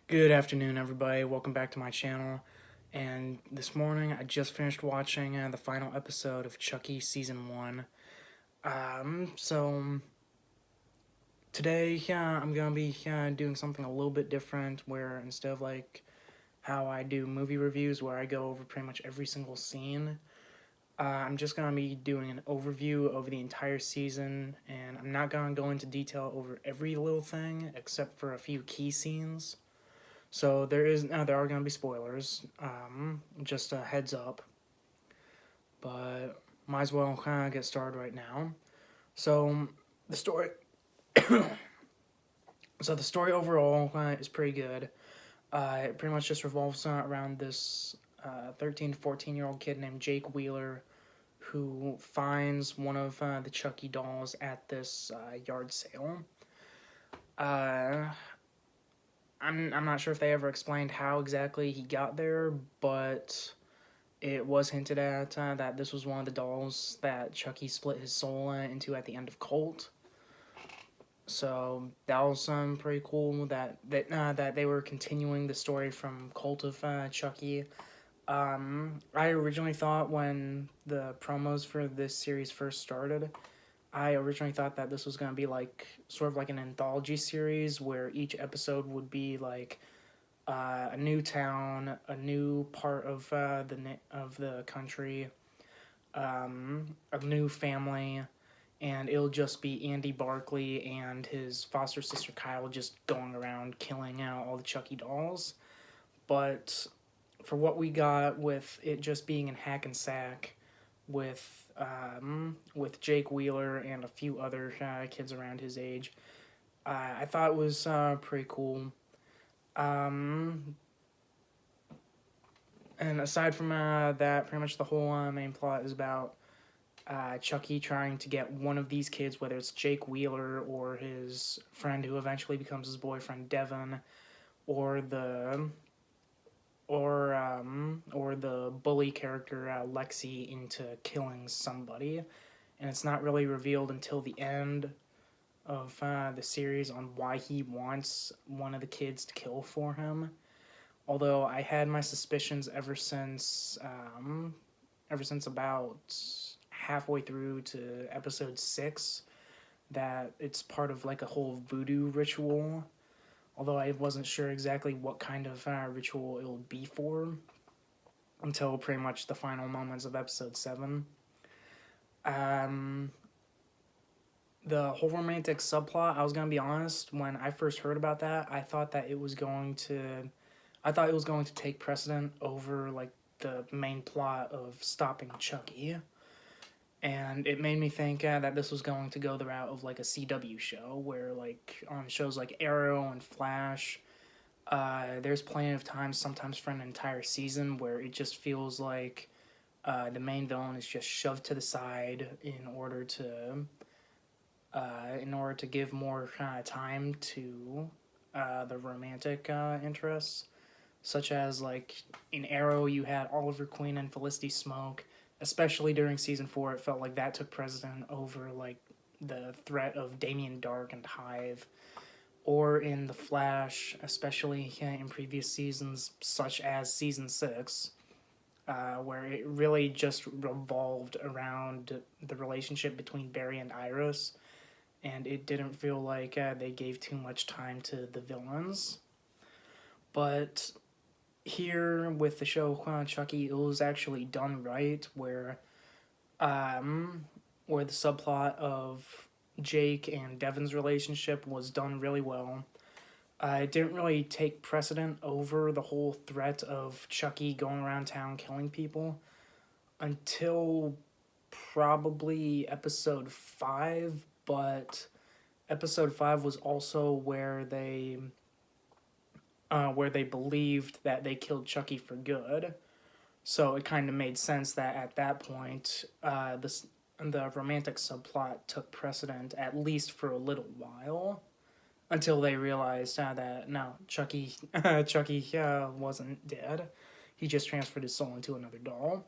Good afternoon, everybody. Welcome back to my channel. And this morning, I just finished watching the final episode of Chucky Season 1. So today, I'm gonna be doing something a little bit different where instead of like how I do movie reviews where I go over pretty much every single scene, I'm just gonna be doing an overview over the entire season, and I'm not gonna go into detail over every little thing except for a few key scenes. So there are gonna be spoilers. Just a heads up, but might as well kind of get started right now. So the story, the story overall is pretty good. It pretty much just revolves around this 13 to 14-year-old kid named Jake Wheeler who finds one of the Chucky dolls at this yard sale. Uh, I'm not sure if they ever explained how exactly he got there, but it was hinted at that this was one of the dolls that Chucky split his soul into at the end of Cult. So that was pretty cool that they were continuing the story from Cult of Chucky. I originally thought when the promos for this series first started, I originally thought that this was going to be like sort of like an anthology series where each episode would be like a new town, a new part of the country, a new family, and it'll just be Andy Barkley and his foster sister Kyle just going around killing out all the Chucky dolls. But for what we got with it just being in Hackensack, with Jake Wheeler and a few other kids around his age, I thought it was pretty cool. Um, And aside from that, pretty much the whole main plot is about Chucky trying to get one of these kids, whether it's Jake Wheeler or his friend who eventually becomes his boyfriend Devon, or the bully character Lexi, into killing somebody. And it's not really revealed until the end of the series on why he wants one of the kids to kill for him. Although I had my suspicions ever since about halfway through to episode 6, that it's part of like a whole voodoo ritual. Although I wasn't sure exactly what kind of ritual it would be for until pretty much the final moments of episode 7. Um, the whole romantic subplot, I was gonna be honest, when I first heard about that, I thought it was going to take precedent over like the main plot of stopping Chucky, and it made me think that this was going to go the route of like a CW show, where like on shows like Arrow and Flash, there's plenty of times, sometimes for an entire season, where it just feels like the main villain is just shoved to the side in order to give more time to the romantic interests, such as like in Arrow you had Oliver Queen and Felicity Smoke. Especially during season 4, it felt like that took precedent over like the threat of Damien Dark and Hive. Or in The Flash, especially in previous seasons, such as season 6, where it really just revolved around the relationship between Barry and Iris, and it didn't feel like they gave too much time to the villains. But here with the show Chucky, it was actually done right, where the subplot of Jake and Devon's relationship was done really well. It didn't really take precedent over the whole threat of Chucky going around town killing people until probably episode 5, but episode 5 was also where they believed that they killed Chucky for good. So it kind of made sense that at that point, the romantic subplot took precedent, at least for a little while, until they realized that no, Chucky Chucky wasn't dead. He just transferred his soul into another doll.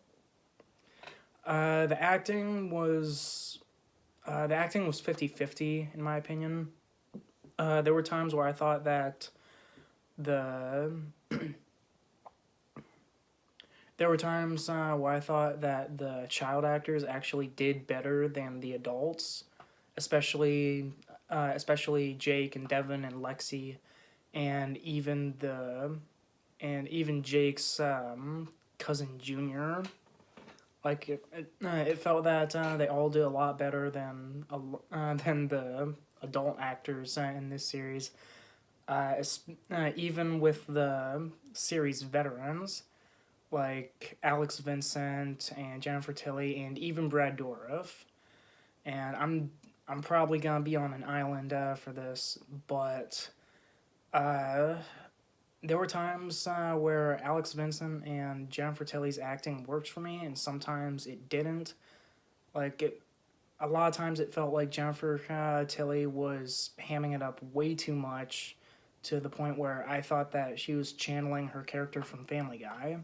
The acting was 50-50 in my opinion. There were times where I thought that the there were times where I thought that the child actors actually did better than the adults, especially Jake and Devin and Lexi, and even Jake's cousin Junior. Like it felt that they all did a lot better than the adult actors in this series. Even with the series veterans like Alex Vincent and Jennifer Tilly and even Brad Dourif. And I'm probably gonna be on an island for this, but uh, there were times where Alex Vincent and Jennifer Tilly's acting worked for me, and sometimes it didn't. A lot of times it felt like Jennifer Tilly was hamming it up way too much, to the point where I thought that she was channeling her character from Family Guy.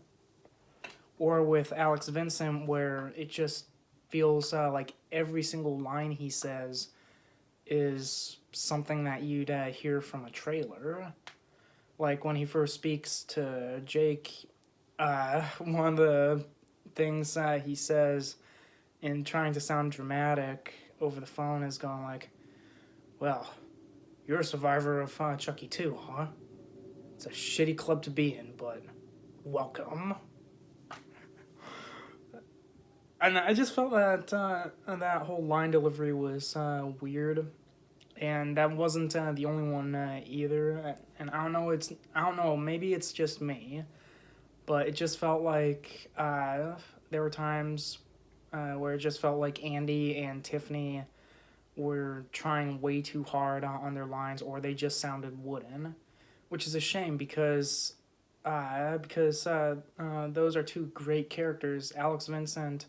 Or with Alex Vincent, where it just feels like every single line he says is something that you'd hear from a trailer. Like when he first speaks to Jake, one of the things he says in trying to sound dramatic over the phone is going like, "Well, you're a survivor of Chucky too, huh? It's a shitty club to be in, but welcome." And I just felt that that whole line delivery was weird, and that wasn't the only one either. And I don't know. Maybe it's just me, but it just felt like there were times where it just felt like Andy and Tiffany were trying way too hard on their lines, or they just sounded wooden, which is a shame because those are two great characters. Alex Vincent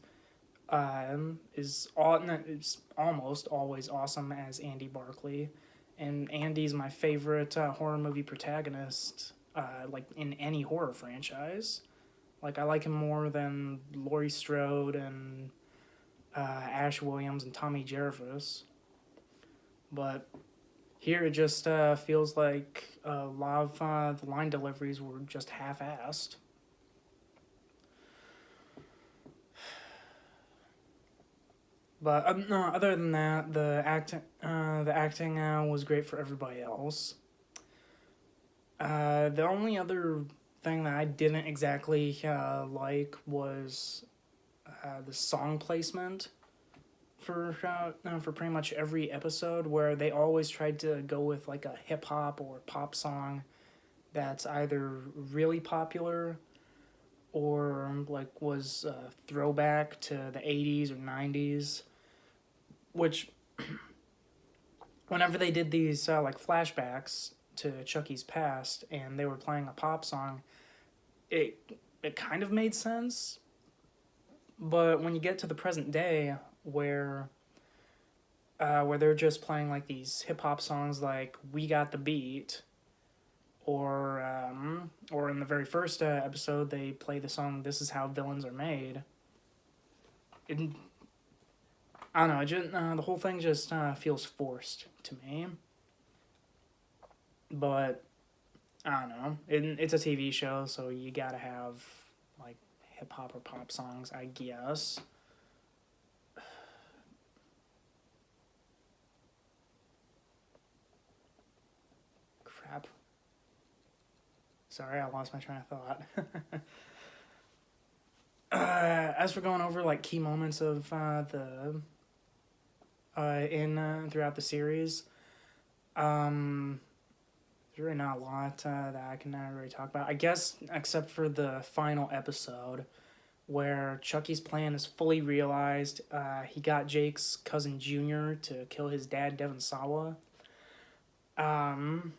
is almost always awesome as Andy Barkley, and Andy's my favorite horror movie protagonist, like in any horror franchise. Like I like him more than Laurie Strode and Ash Williams and Tommy Jarvis, but here it just feels like a lot of the line deliveries were just half-assed. But no, other than that, the acting was great for everybody else. The only other thing that I didn't exactly like was the song placement for pretty much every episode, where they always tried to go with like a hip hop or pop song that's either really popular or like was a throwback to the 80s or 90s, which whenever they did these like flashbacks to Chucky's past and they were playing a pop song, it kind of made sense. But when you get to the present day, where they're just playing like these hip hop songs like "We Got the Beat," or in the very first episode they play the song "This Is How Villains Are Made." I don't know. The whole thing just feels forced to me. But I don't know. It's a TV show, so you gotta have like hip hop or pop songs, I guess. Crap. Sorry, I lost my train of thought. As for going over like key moments of the in throughout the series, there's really not a lot that I can really talk about. I guess except for the final episode, where Chucky's plan is fully realized. He got Jake's cousin Junior to kill his dad, Devin Sawa. And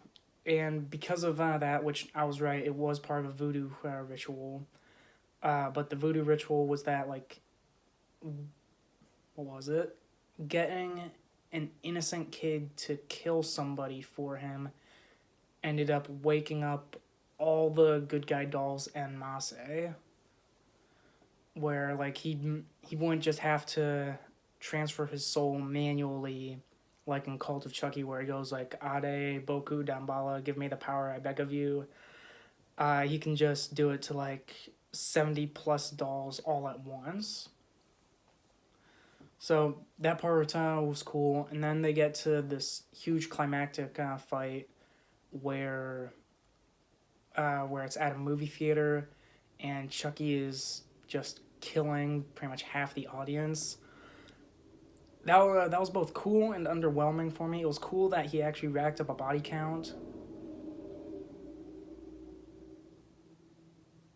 because of that, which I was right, it was part of a voodoo ritual. But the voodoo ritual was that, like, what was it? Getting an innocent kid to kill somebody for him ended up waking up all the good guy dolls en masse. Where, like, he wouldn't just have to transfer his soul manually like in Cult of Chucky, where he goes like Ade Boku Dambala, give me the power, I beg of you. He can just do it to like 70 plus dolls all at once. So that part was cool, and then they get to this huge climactic fight where where it's at a movie theater, and Chucky is just killing pretty much half the audience. That was both cool and underwhelming for me. It was cool that he actually racked up a body count.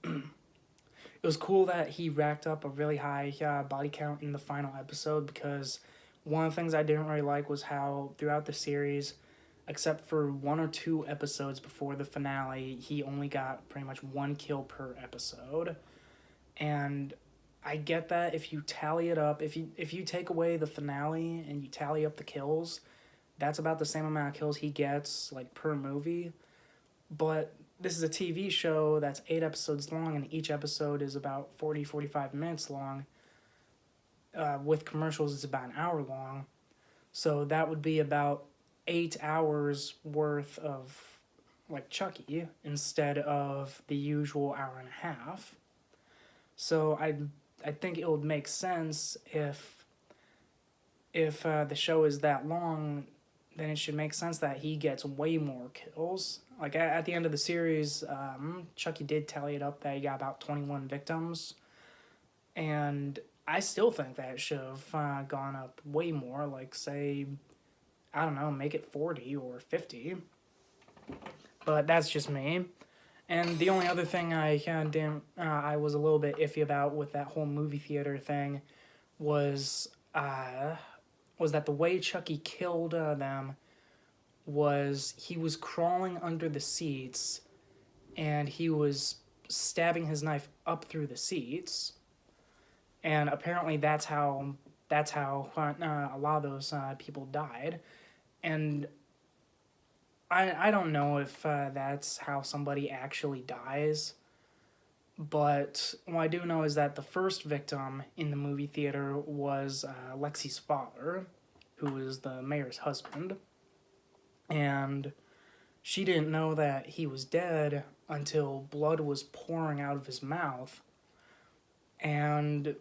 It was cool that he racked up a really high body count in the final episode, because one of the things I didn't really like was how throughout the series, except for 1 or 2 episodes before the finale, he only got pretty much 1 kill per episode. And I get that if you tally it up, if you take away the finale and you tally up the kills, that's about the same amount of kills he gets like per movie. But this is a TV show that's 8 episodes long, and each episode is about 40-45 minutes long. With commercials, it's about an hour long. So that would be about 8 hours worth of like Chucky instead of the usual hour and a half. So I think it would make sense if the show is that long, then it should make sense that he gets way more kills. Like at the end of the series, Chucky did tally it up that he got about 21 victims, and I still think that it should have gone up way more. Like say, I don't know, make it 40 or 50. But that's just me. And the only other thing I was a little bit iffy about with that whole movie theater thing was that the way Chucky killed them was he was crawling under the seats, and he was stabbing his knife up through the seats, and apparently that's how a lot of those people died. And I don't know if that's how somebody actually dies, but what I do know is that the first victim in the movie theater was Lexi's father, who is the mayor's husband, and she didn't know that he was dead until blood was pouring out of his mouth. And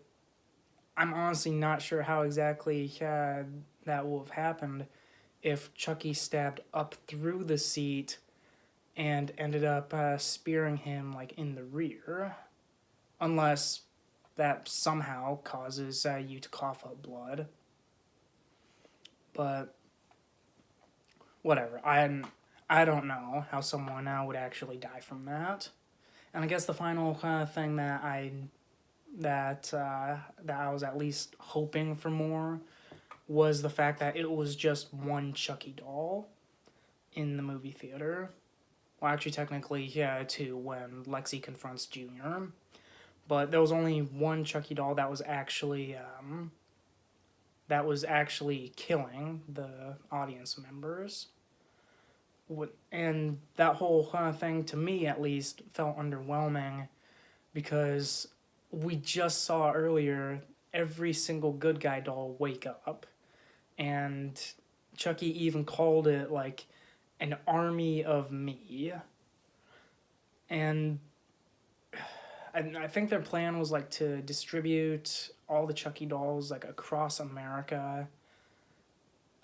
I'm honestly not sure how exactly that will have happened if Chucky stabbed up through the seat and ended up spearing him like in the rear, unless that somehow causes you to cough up blood. But whatever, I don't know how someone would actually die from that. And I guess the final thing that I was at least hoping for more was the fact that it was just one Chucky doll in the movie theater. Well, actually, technically, yeah, 2 when Lexi confronts Junior. But there was only one Chucky doll that was actually killing the audience members. And that whole thing, to me at least, felt underwhelming, because we just saw earlier every single good guy doll wake up. And Chucky even called it like an army of me. And I think their plan was like to distribute all the Chucky dolls like across America,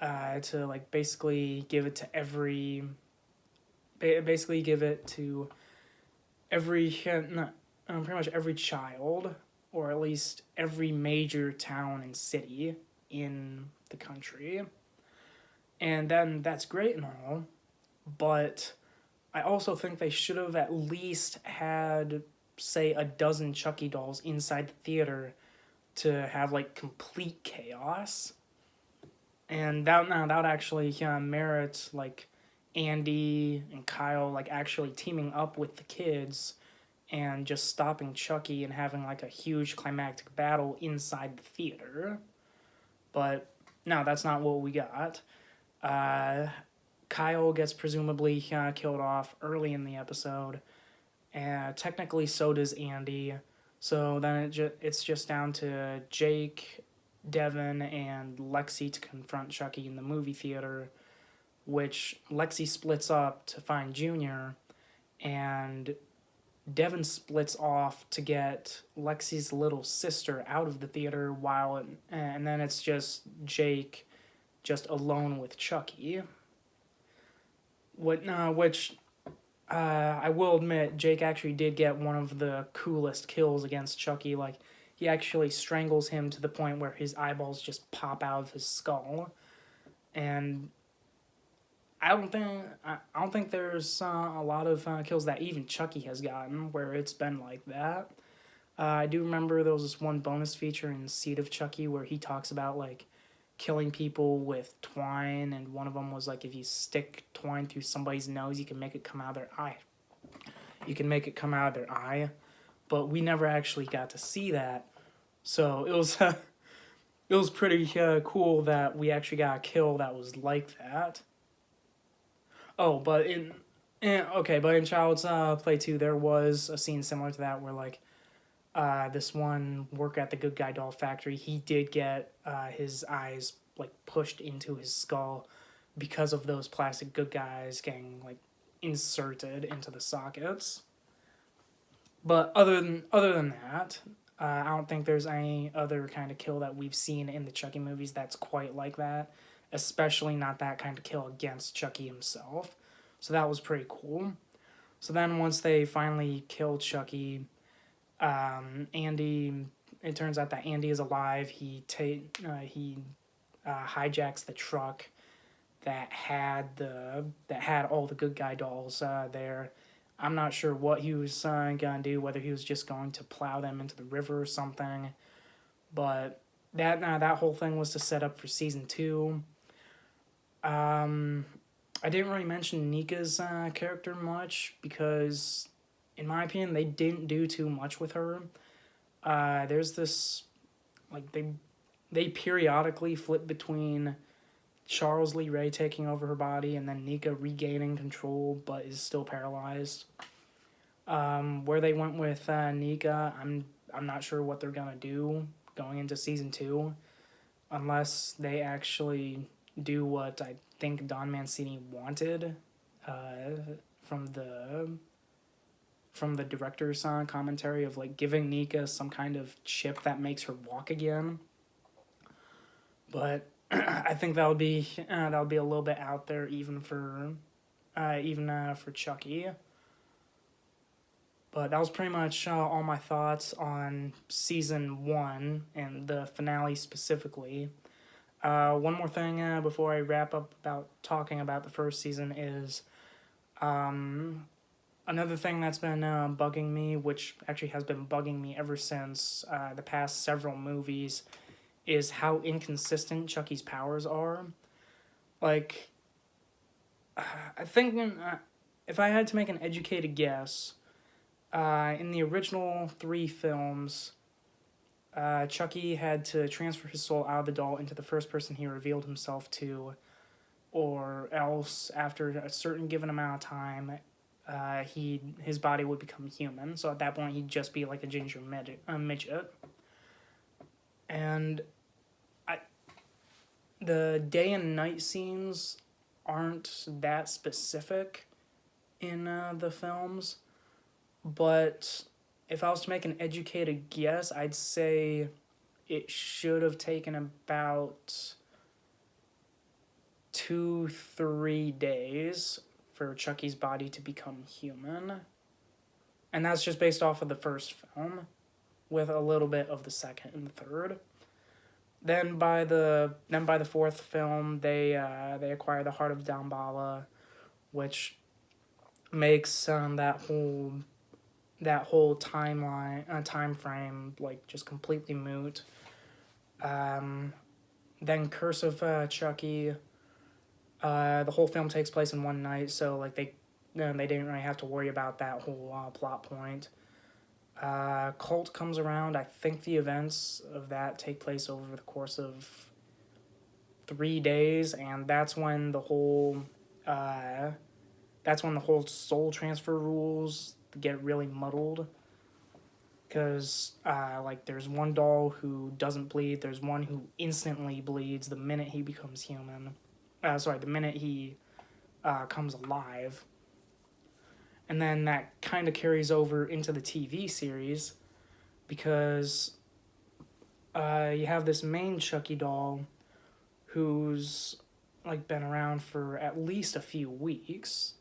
to like basically give it to every pretty much every child, or at least every major town and city in the country. And then that's great and all, but I also think they should have at least had, say, a dozen Chucky dolls inside the theater to have like complete chaos. And that would actually merit like Andy and Kyle like actually teaming up with the kids and just stopping Chucky and having like a huge climactic battle inside the theater. But no, that's not what we got. Kyle gets presumably killed off early in the episode, and technically so does Andy. So then it's just down to Jake, Devin and Lexi to confront Chucky in the movie theater, which Lexi splits up to find Junior, and Devin splits off to get Lexi's little sister out of the theater, and then it's just Jake just alone with Chucky. Which I will admit, Jake actually did get one of the coolest kills against Chucky. Like, he actually strangles him to the point where his eyeballs just pop out of his skull, and I don't think there's a lot of kills that even Chucky has gotten where it's been like that. I do remember there was this one bonus feature in Seed of Chucky where he talks about like killing people with twine, and one of them was like if you stick twine through somebody's nose, you can make it come out of their eye. You can make it come out of their eye, but we never actually got to see that. So it was it was pretty cool that we actually got a kill that was like that. Oh, but in Child's Play 2, there was a scene similar to that where like this one worker at the Good Guy doll factory, he did get his eyes like pushed into his skull because of those plastic good guys getting like inserted into the sockets. But other than that, I don't think there's any other kind of kill that we've seen in the Chucky movies that's quite like that, especially not that kind of kill against Chucky himself. So that was pretty cool. So then once they finally kill Chucky, Andy, it turns out that Andy is alive. He hijacks the truck that had all the good guy dolls there. I'm not sure what he was gonna do, whether he was just going to plow them into the river or something. But that whole thing was to set up for season 2. I didn't really mention Nika's character much because, in my opinion, they didn't do too much with her. There's this, like, they periodically flip between Charles Lee Ray taking over her body and then Nika regaining control but is still paralyzed. Where they went with Nika, I'm not sure what they're gonna do going into season 2, unless they actually do what I think Don Mancini wanted from the director's commentary of like giving Nika some kind of chip that makes her walk again. But I think that'll be a little bit out there even for Chucky. But that was pretty much all my thoughts on season 1 and the finale specifically. One more thing before I wrap up about talking about the first season is another thing that's been bugging me, which actually has been bugging me ever since the past several movies, is how inconsistent Chucky's powers are. Like, I think if I had to make an educated guess, in the original 3 films, Chucky had to transfer his soul out of the doll into the first person he revealed himself to, or else after a certain given amount of time, his body would become human. So at that point, he'd just be like a ginger midget. And the day and night scenes aren't that specific in the films, but if I was to make an educated guess, I'd say it should have taken about 2-3 days for Chucky's body to become human. And that's just based off of the first film, with a little bit of the second and third. Then by the fourth film, they acquire the Heart of Damballa, which makes that whole time frame like just completely moot. Then Curse of Chucky. The whole film takes place in one night, so like they didn't really have to worry about that whole plot point. Cult comes around. I think the events of that take place over the course of 3 days, and that's when the whole soul transfer rules get really muddled. because like there's one doll who doesn't bleed. There's one who instantly bleeds the minute he becomes human. The minute he comes alive. And then that kind of carries over into the TV series because you have this main Chucky doll who's like been around for at least a few weeks.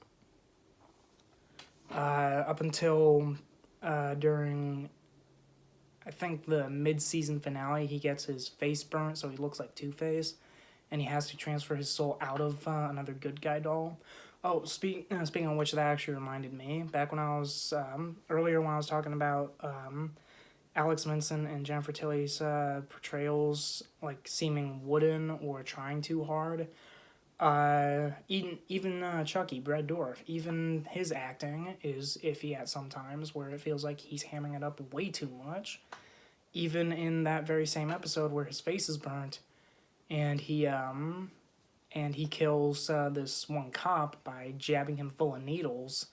Up until during, I think, the mid-season finale, he gets his face burnt, so he looks like Two-Face, and he has to transfer his soul out of another good guy doll. Oh, speaking of which, that actually reminded me, back when I was, earlier when I was talking about Alex Vincent and Jennifer Tilly's portrayals, like, seeming wooden or trying too hard, even Chucky, Brad Dourif, even his acting is iffy at some times, where it feels like he's hamming it up way too much. Even in that very same episode where his face is burnt, and he kills this one cop by jabbing him full of needles.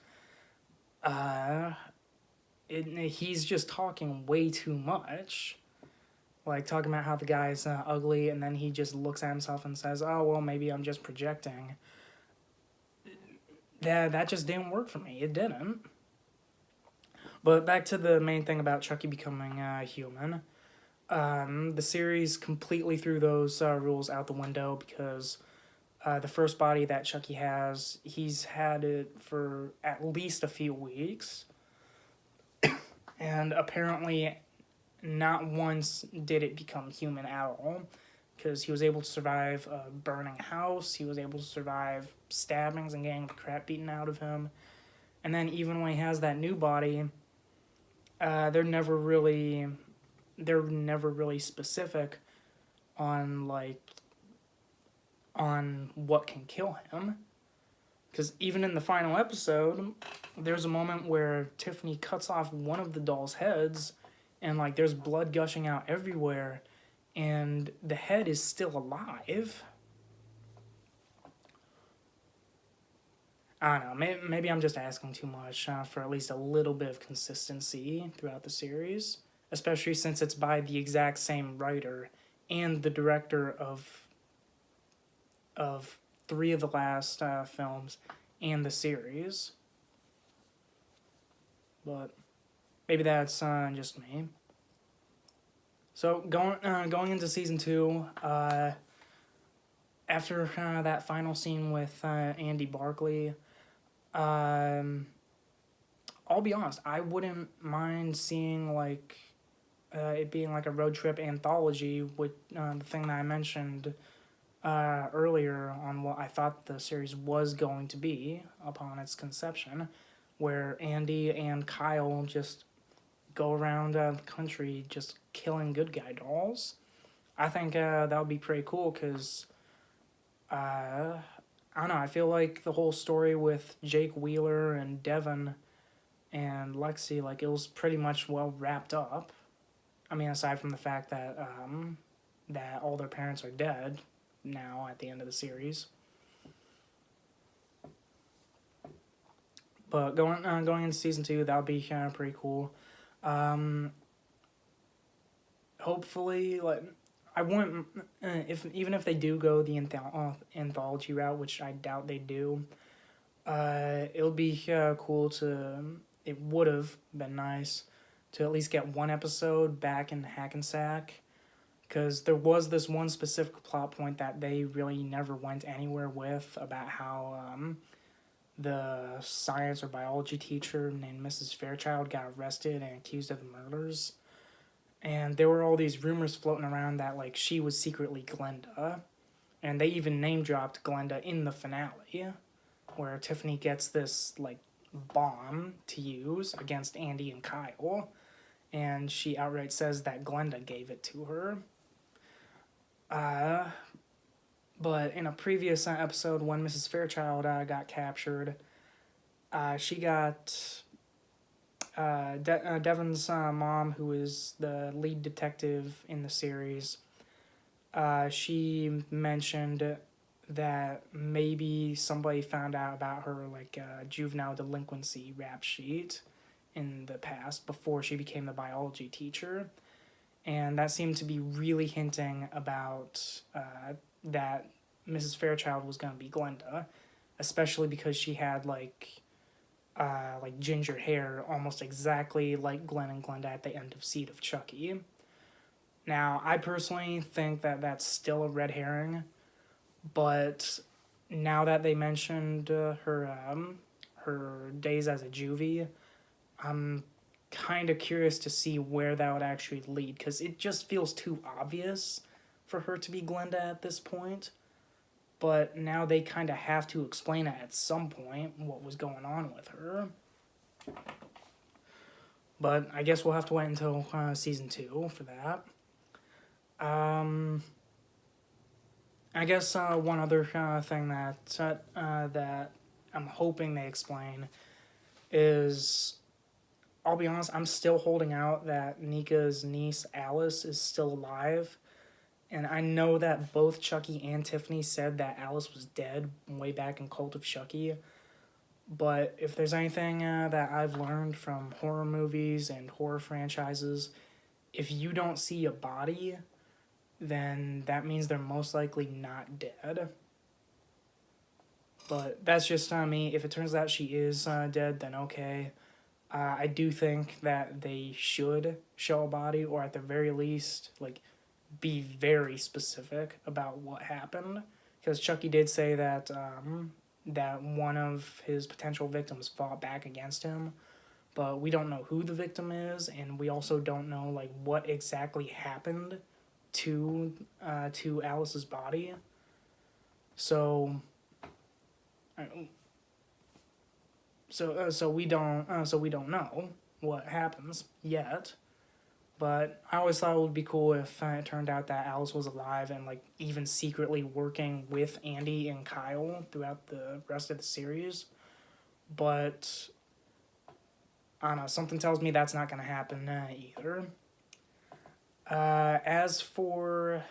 He's just talking way too much. Like, talking about how the guy's ugly, and then he just looks at himself and says, oh, well, maybe I'm just projecting. That just didn't work for me. It didn't. But back to the main thing about Chucky becoming human. The series completely threw those rules out the window because the first body that Chucky has, he's had it for at least a few weeks. And apparently not once did it become human at all, because he was able to survive a burning house, he was able to survive stabbings and getting the crap beaten out of him, and then even when he has that new body, they're never really specific on what can kill him, because even in the final episode, there's a moment where Tiffany cuts off one of the doll's heads, and like there's blood gushing out everywhere, and the head is still alive. I don't know, maybe I'm just asking too much for at least a little bit of consistency throughout the series, especially since it's by the exact same writer and the director of 3 of the last films and the series. But maybe that's just me. So going into season 2, after that final scene with Andy Barkley, I'll be honest, I wouldn't mind seeing like it being like a road trip anthology with the thing that I mentioned earlier on what I thought the series was going to be upon its conception, where Andy and Kyle just go around the country just killing good guy dolls. I think that would be pretty cool because, I don't know, I feel like the whole story with Jake Wheeler and Devin and Lexi, like, it was pretty much well wrapped up. I mean, aside from the fact that that all their parents are dead now at the end of the series. But going into season 2, that would be kind of pretty cool. Hopefully, like, I wouldn't, even if they do go the anthology route, which I doubt they do, it'll be cool to, it would have been nice to at least get one episode back in Hackensack, because there was this one specific plot point that they really never went anywhere with, about how the science or biology teacher named Mrs. Fairchild got arrested and accused of the murders. And there were all these rumors floating around that, like, she was secretly Glenda. And they even name-dropped Glenda in the finale, where Tiffany gets this, like, bomb to use against Andy and Kyle. And she outright says that Glenda gave it to her. But in a previous episode, when Mrs. Fairchild got captured, she got Devin's mom, who is the lead detective in the series. She mentioned that maybe somebody found out about her, like, juvenile delinquency rap sheet, in the past before she became the biology teacher. And that seemed to be really hinting about that Mrs. Fairchild was going to be Glenda, especially because she had like ginger hair, almost exactly like Glenn and Glenda at the end of Seed of Chucky. Now, I personally think that that's still a red herring, but now that they mentioned her days as a juvie, I'm kind of curious to see where that would actually lead, because it just feels too obvious for her to be Glenda at this point. But now they kind of have to explain it at some point, what was going on with her. But I guess we'll have to wait until season 2 for that. I guess one other thing that I'm hoping they explain is, I'll be honest, I'm still holding out that Nika's niece Alice is still alive. And I know that both Chucky and Tiffany said that Alice was dead way back in Cult of Chucky. But if there's anything that I've learned from horror movies and horror franchises, if you don't see a body, then that means they're most likely not dead. But that's just me. If it turns out she is dead, then okay. I do think that they should show a body, or at the very least, like, be very specific about what happened, because Chucky did say that that one of his potential victims fought back against him, but we don't know who the victim is, and we also don't know like what exactly happened to Alice's body. So we don't know what happens yet. But I always thought it would be cool if it turned out that Alice was alive and like even secretly working with Andy and Kyle throughout the rest of the series. But I don't know, something tells me that's not going to happen either. As for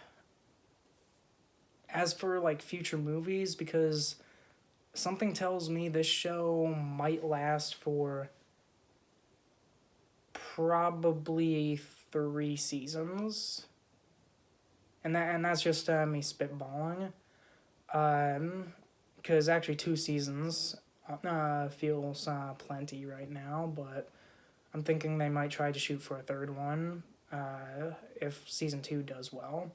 like future movies, because something tells me this show might last for probably 3 seasons, and that's just me spitballing, because actually 2 seasons feels plenty right now, but I'm thinking they might try to shoot for a 3rd one if season 2 does well.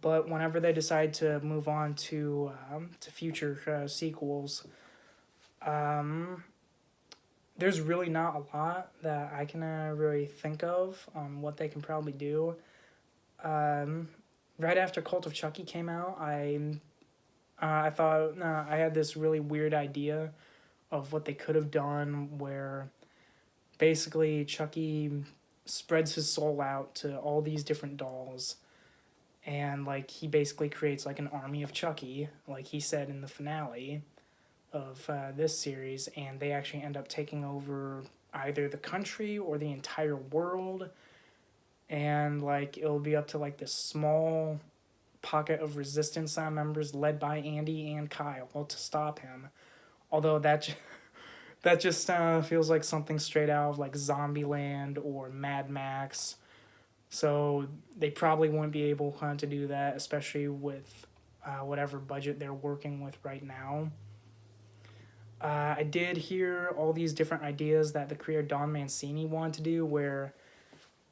But whenever they decide to move on to future sequels, there's really not a lot that I can really think of on what they can probably do. Right after Cult of Chucky came out, I thought I had this really weird idea of what they could have done, where basically Chucky spreads his soul out to all these different dolls, and like he basically creates like an army of Chucky, like he said in the finale of this series, and they actually end up taking over either the country or the entire world, and like it'll be up to like this small pocket of resistance members led by Andy and Kyle to stop him. Although that just feels like something straight out of like Zombieland or Mad Max, so they probably wouldn't be able to do that, especially with whatever budget they're working with right now. I did hear all these different ideas that the creator Don Mancini wanted to do, where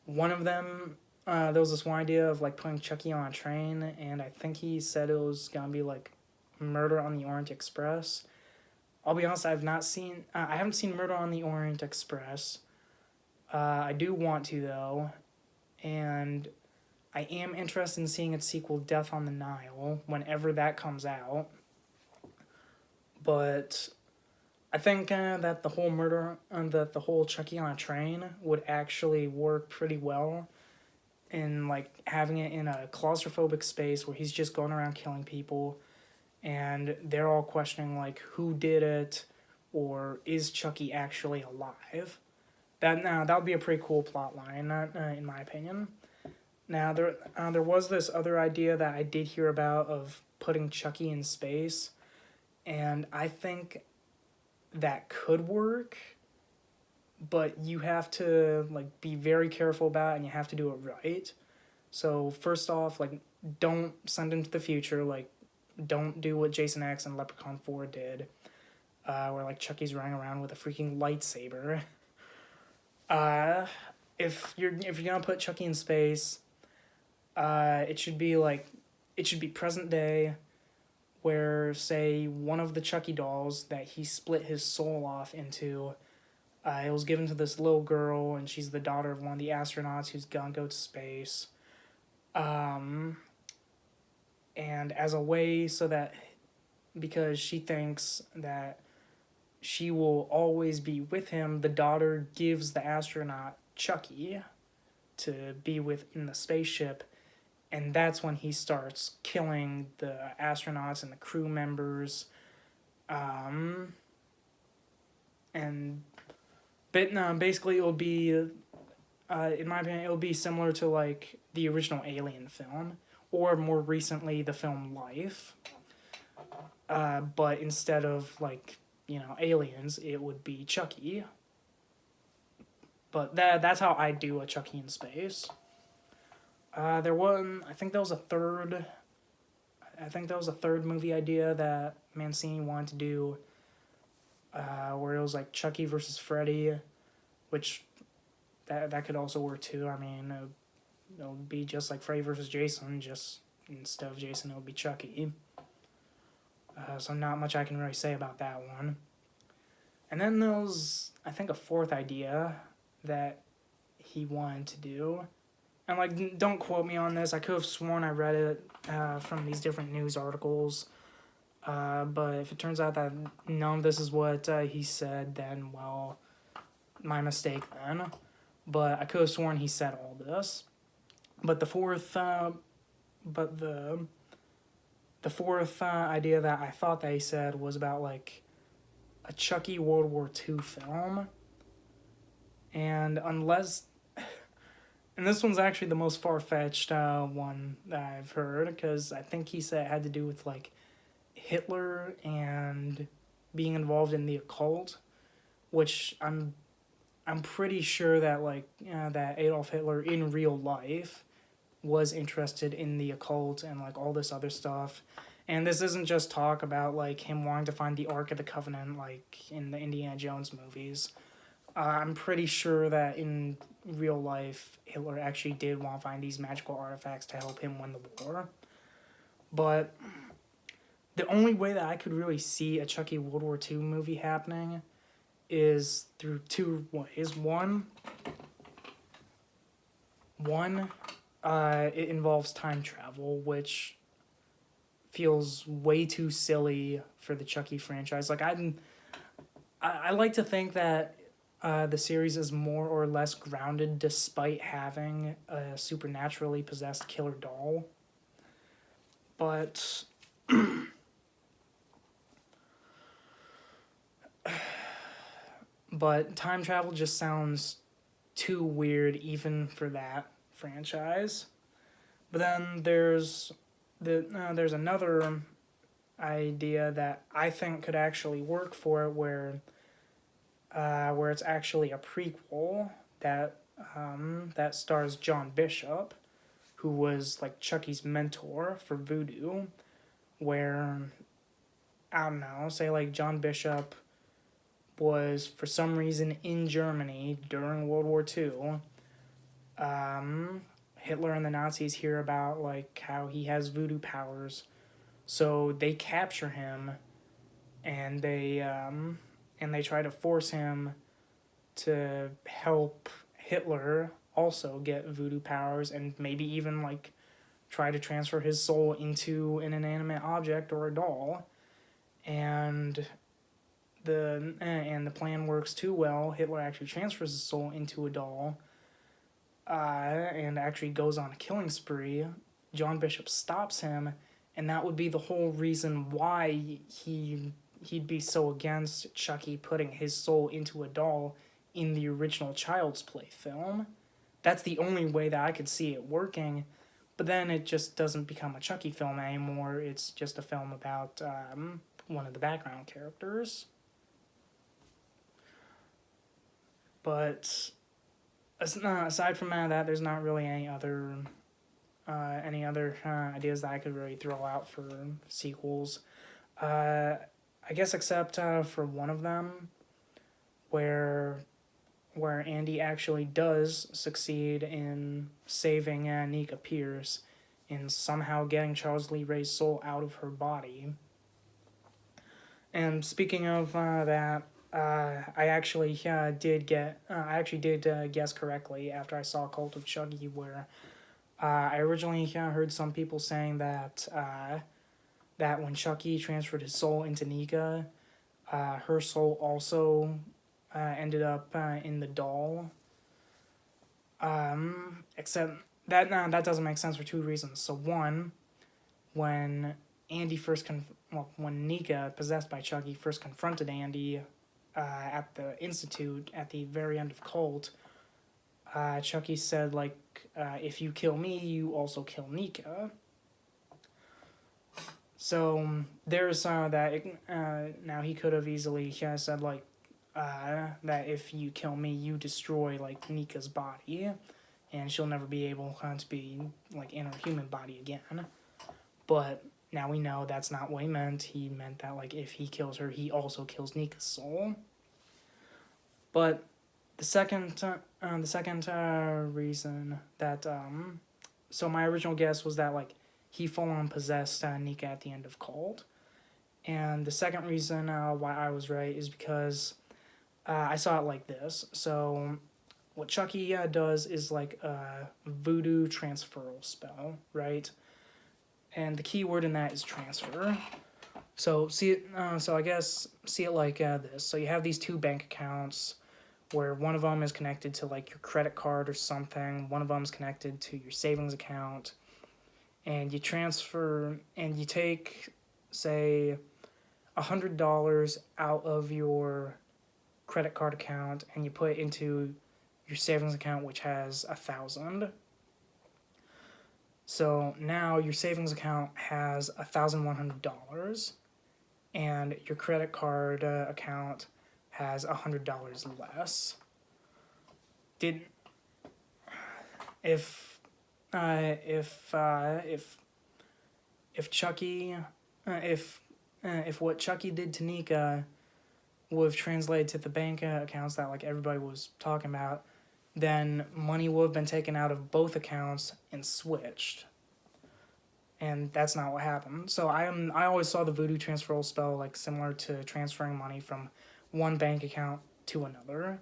one of them, there was this one idea of like putting Chucky on a train, and I think he said it was gonna be like Murder on the Orient Express. I'll be honest, I haven't seen Murder on the Orient Express. I do want to though, and I am interested in seeing its sequel, Death on the Nile, whenever that comes out. But I think that the whole Chucky on a train would actually work pretty well in like having it in a claustrophobic space where he's just going around killing people, and they're all questioning like who did it, or is Chucky actually alive? That would be a pretty cool plot line, in my opinion. Now there was this other idea that I did hear about of putting Chucky in space, and I think that could work, but you have to like be very careful about it, and you have to do it right. So first off, like, don't send into the future. Like, don't do what Jason X and Leprechaun 4 did, where like Chucky's running around with a freaking lightsaber. Uh, if you're gonna put Chucky in space, it should be like, it should be present day, where say one of the Chucky dolls that he split his soul off into, it was given to this little girl, and she's the daughter of one of the astronauts who's gonna go to space. Um, and as a way so that, because she thinks that she will always be with him, the daughter gives the astronaut Chucky to be with in the spaceship, and that's when he starts killing the astronauts and the crew members. And but no, basically it'll be, in my opinion, it'll be similar to like the original Alien film, or more recently the film Life. But instead of like, aliens, it would be Chucky. But that's how I do a Chucky in space. I think that was a third. I think that was a third movie idea that Mancini wanted to do, where it was like Chucky versus Freddy, which that could also work too. I mean, it would be just like Freddy versus Jason, just instead of Jason, it would be Chucky. So not much I can really say about that one. And then there was, I think, a fourth idea that he wanted to do. And, like, don't quote me on this. I could have sworn I read it from these different news articles. But if it turns out that none of this is what he said, then, well, my mistake then. But I could have sworn he said all this. But the fourth idea that I thought that he said was about, like, a Chucky World War II film. And and this one's actually the most far-fetched one that I've heard, because I think he said it had to do with, like, Hitler and being involved in the occult, which I'm pretty sure that, like, that Adolf Hitler in real life was interested in the occult and, like, all this other stuff. And this isn't just talk about, like, him wanting to find the Ark of the Covenant, like, in the Indiana Jones movies. I'm pretty sure that in real life, Hitler actually did want to find these magical artifacts to help him win the war. But the only way that I could really see a Chucky World War II movie happening is through two ways. One, it involves time travel, which feels way too silly for the Chucky franchise. Like, I like to think that the series is more or less grounded despite having a supernaturally possessed killer doll. But time travel just sounds too weird even for that franchise. But then there's another idea that I think could actually work for it, where it's actually a prequel that stars John Bishop, who was like Chucky's mentor for voodoo, where, I don't know, say like John Bishop was for some reason in Germany during World War II. Hitler and the Nazis hear about like how he has voodoo powers, so they capture him, and they try to force him to help Hitler also get voodoo powers, and maybe even like try to transfer his soul into an inanimate object or a doll. And the plan works too well. Hitler actually transfers his soul into a doll, and actually goes on a killing spree. John Bishop stops him, and that would be the whole reason why he'd be so against Chucky putting his soul into a doll in the original Child's Play film. That's the only way that I could see it working. But then it just doesn't become a Chucky film anymore. It's just a film about one of the background characters. But aside from that, there's not really any other ideas that I could really throw out for sequels. I guess except for one of them, where Andy actually does succeed in saving Nika Pierce and somehow getting Charles Lee Ray's soul out of her body. And speaking of that, I actually did guess correctly after I saw Cult of Chucky, where I originally heard some people saying that that when Chucky transferred his soul into Nika, her soul also ended up in the doll. Except that doesn't make sense for two reasons. So one, when Andy when Nika, possessed by Chucky, first confronted Andy at the Institute at the very end of Cult, Chucky said, like, if you kill me, you also kill Nika. So there's that. Now he could have easily said, like, that if you kill me, you destroy, like, Nika's body, and she'll never be able to be, like, in her human body again. But now we know that's not what he meant. He meant that, like, if he kills her, he also kills Nika's soul. But the second reason that, so my original guess was that, like, he full-on possessed Nika at the end of Cult. And the second reason why I was right is because I saw it like this. So what Chucky does is like a voodoo transferal spell, right? And the key word in that is transfer. So I guess see it like this. So you have these two bank accounts where one of them is connected to like your credit card or something. One of them is connected to your savings account. And you transfer, and you take, say, $100 out of your credit card account, and you put it into your savings account, which has $1,000. So now your savings account has $1,100, and your credit card account has $100 less. If what Chucky did to Nika would have translated to the bank accounts that like everybody was talking about, then money would have been taken out of both accounts and switched. And that's not what happened. So I always saw the voodoo transferal spell like similar to transferring money from one bank account to another.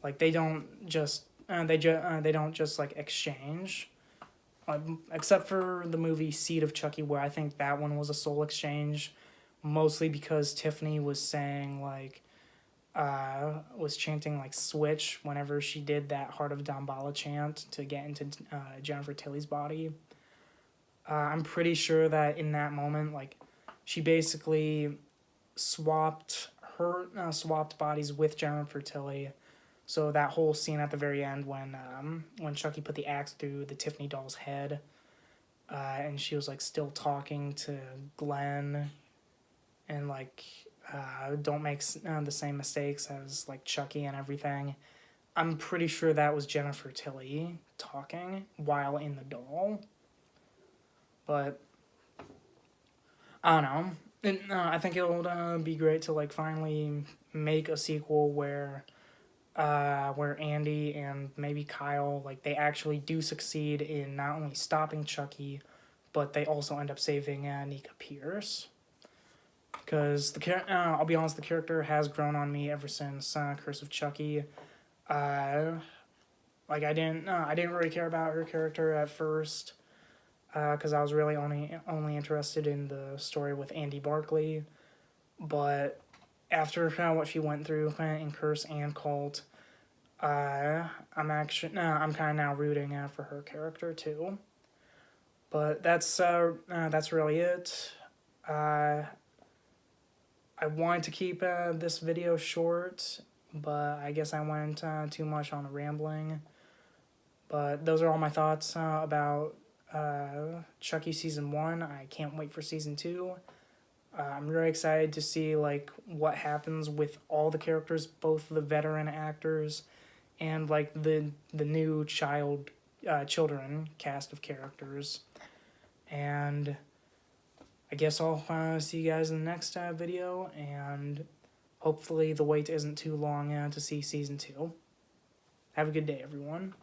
Like they don't just like exchange. Except for the movie Seed of Chucky, where I think that one was a soul exchange, mostly because Tiffany was saying, like, was chanting, like, switch whenever she did that Heart of Damballa chant to get into Jennifer Tilly's body. I'm pretty sure that in that moment, like, she basically swapped bodies with Jennifer Tilly. So that whole scene at the very end when Chucky put the axe through the Tiffany doll's head, and she was like still talking to Glenn, and like don't make the same mistakes as like Chucky and everything. I'm pretty sure that was Jennifer Tilly talking while in the doll. But I don't know. I think it'll be great to like finally make a sequel where Andy and maybe Kyle, like, they actually do succeed in not only stopping Chucky, but they also end up saving Nika Pierce. Because I'll be honest, the character has grown on me ever since Curse of Chucky. Like I didn't really care about her character at first, because I was really only interested in the story with Andy Barkley, but after what she went through in Curse and Cult, I'm kind of now rooting for her character too. But that's really it. I wanted to keep this video short, but I guess I went too much on rambling. But those are all my thoughts about Chucky Season 1. I can't wait for Season 2. I'm really excited to see like what happens with all the characters, both the veteran actors and like the new children cast of characters. And I guess I'll see you guys in the next video, and hopefully the wait isn't too long to see season 2. Have a good day, everyone.